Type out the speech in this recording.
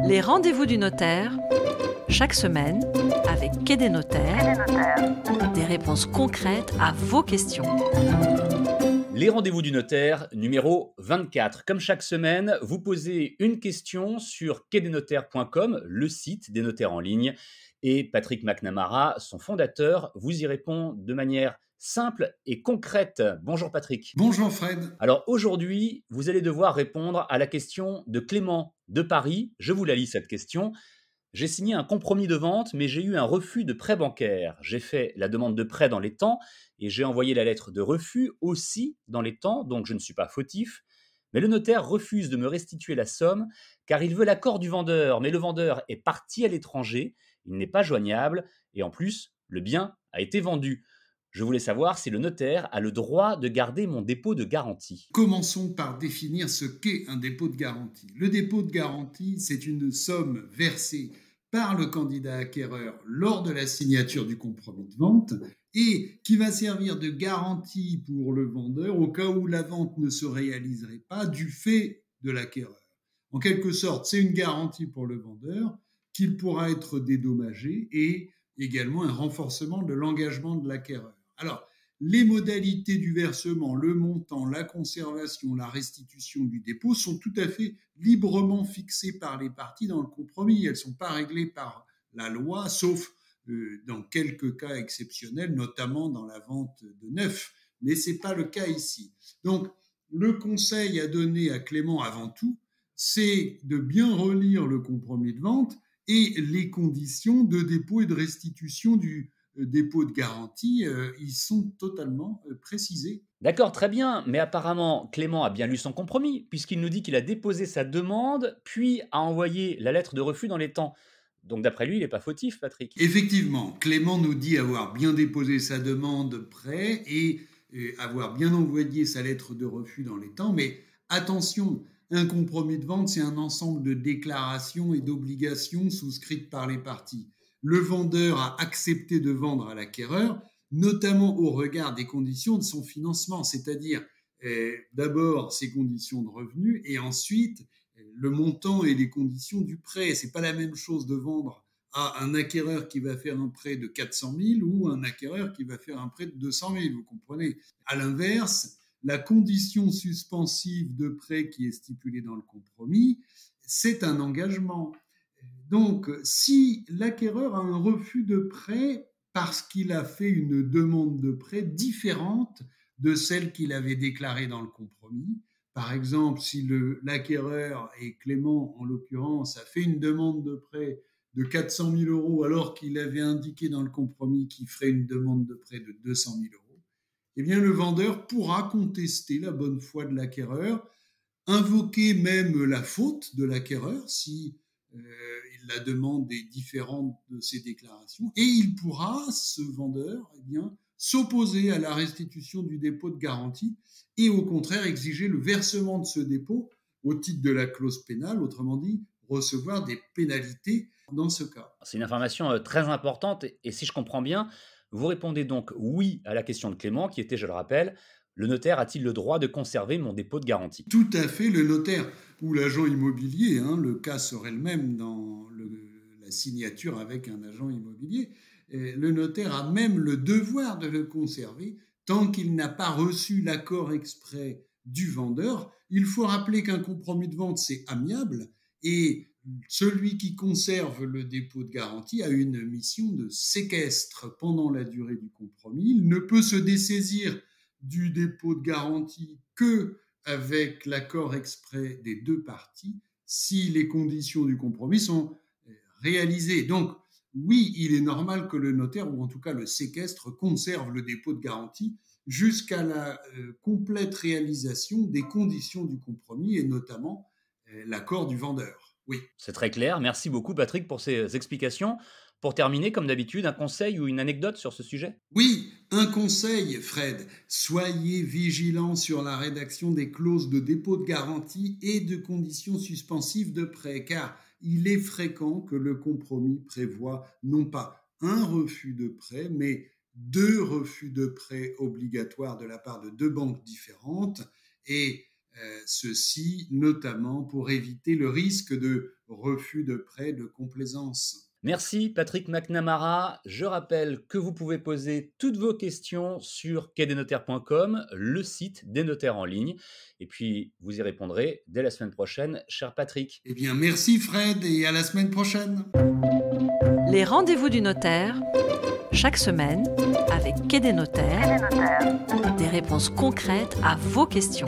Les rendez-vous du notaire, chaque semaine, avec Quai des notaires, des réponses concrètes à vos questions. Les rendez-vous du notaire, numéro 24. Comme chaque semaine, vous posez une question sur quai-des-notaires.com, le site des notaires en ligne. Et Patrick McNamara, son fondateur, vous y répond de manière simple et concrète. Bonjour Patrick. Bonjour Fred. Alors aujourd'hui, vous allez devoir répondre à la question de Clément de Paris. Je vous la lis cette question. J'ai signé un compromis de vente, mais j'ai eu un refus de prêt bancaire. J'ai fait la demande de prêt dans les temps et j'ai envoyé la lettre de refus aussi dans les temps, donc je ne suis pas fautif. Mais le notaire refuse de me restituer la somme car il veut l'accord du vendeur. Mais le vendeur est parti à l'étranger, il n'est pas joignable et en plus, le bien a été vendu. Je voulais savoir si le notaire a le droit de garder mon dépôt de garantie. Commençons par définir ce qu'est un dépôt de garantie. Le dépôt de garantie, c'est une somme versée par le candidat acquéreur lors de la signature du compromis de vente et qui va servir de garantie pour le vendeur au cas où la vente ne se réaliserait pas du fait de l'acquéreur. En quelque sorte, c'est une garantie pour le vendeur qu'il pourra être dédommagé et également un renforcement de l'engagement de l'acquéreur. Alors, les modalités du versement, le montant, la conservation, la restitution du dépôt sont tout à fait librement fixées par les parties dans le compromis. Elles ne sont pas réglées par la loi, sauf dans quelques cas exceptionnels, notamment dans la vente de neuf. Mais ce n'est pas le cas ici. Donc, le conseil à donner à Clément avant tout, c'est de bien relire le compromis de vente et les conditions de dépôt et de restitution du dépôt de garantie, ils sont totalement précisés. D'accord, très bien, mais apparemment Clément a bien lu son compromis, puisqu'il nous dit qu'il a déposé sa demande, puis a envoyé la lettre de refus dans les temps. Donc d'après lui, il n'est pas fautif, Patrick. Effectivement, Clément nous dit avoir bien déposé sa demande de prêt et avoir bien envoyé sa lettre de refus dans les temps, mais attention, un compromis de vente, c'est un ensemble de déclarations et d'obligations souscrites par les parties. Le vendeur a accepté de vendre à l'acquéreur, notamment au regard des conditions de son financement, c'est-à-dire d'abord ses conditions de revenus et ensuite le montant et les conditions du prêt. C'est pas la même chose de vendre à un acquéreur qui va faire un prêt de 400 000 ou un acquéreur qui va faire un prêt de 200 000, vous comprenez. À l'inverse, la condition suspensive de prêt qui est stipulée dans le compromis, c'est un engagement. Donc, si l'acquéreur a un refus de prêt parce qu'il a fait une demande de prêt différente de celle qu'il avait déclarée dans le compromis, par exemple, si l'acquéreur, et Clément en l'occurrence, a fait une demande de prêt de 400 000 euros alors qu'il avait indiqué dans le compromis qu'il ferait une demande de prêt de 200 000 euros, eh bien le vendeur pourra contester la bonne foi de l'acquéreur, invoquer même la faute de l'acquéreur si la demande est différente de ses déclarations, et il pourra, ce vendeur, eh bien, s'opposer à la restitution du dépôt de garantie et au contraire exiger le versement de ce dépôt au titre de la clause pénale, autrement dit, recevoir des pénalités dans ce cas. C'est une information très importante et si je comprends bien, vous répondez donc oui à la question de Clément qui était, je le rappelle, le notaire a-t-il le droit de conserver mon dépôt de garantie? Tout à fait, le notaire ou l'agent immobilier, le cas serait le même dans la signature avec un agent immobilier. Le notaire a même le devoir de le conserver tant qu'il n'a pas reçu l'accord exprès du vendeur. Il faut rappeler qu'un compromis de vente, c'est amiable et celui qui conserve le dépôt de garantie a une mission de séquestre pendant la durée du compromis. Il ne peut se dessaisir du dépôt de garantie que avec l'accord exprès des deux parties si les conditions du compromis sont réalisées. Donc, oui, il est normal que le notaire, ou en tout cas le séquestre, conserve le dépôt de garantie jusqu'à la complète réalisation des conditions du compromis et notamment l'accord du vendeur. Oui. C'est très clair. Merci beaucoup, Patrick, pour ces explications. Pour terminer, comme d'habitude, un conseil ou une anecdote sur ce sujet? Oui, un conseil, Fred. Soyez vigilants sur la rédaction des clauses de dépôt de garantie et de conditions suspensives de prêt, car il est fréquent que le compromis prévoit non pas un refus de prêt, mais 2 refus de prêt obligatoires de la part de 2 banques différentes. Et ceci notamment pour éviter le risque de refus de prêt, de complaisance. Merci Patrick McNamara. Je rappelle que vous pouvez poser toutes vos questions sur quai-des-notaires.com, le site des notaires en ligne. Et puis, vous y répondrez dès la semaine prochaine, cher Patrick. Eh bien, merci Fred et à la semaine prochaine. Les rendez-vous du notaire, chaque semaine, avec Quai des notaires, des réponses concrètes à vos questions.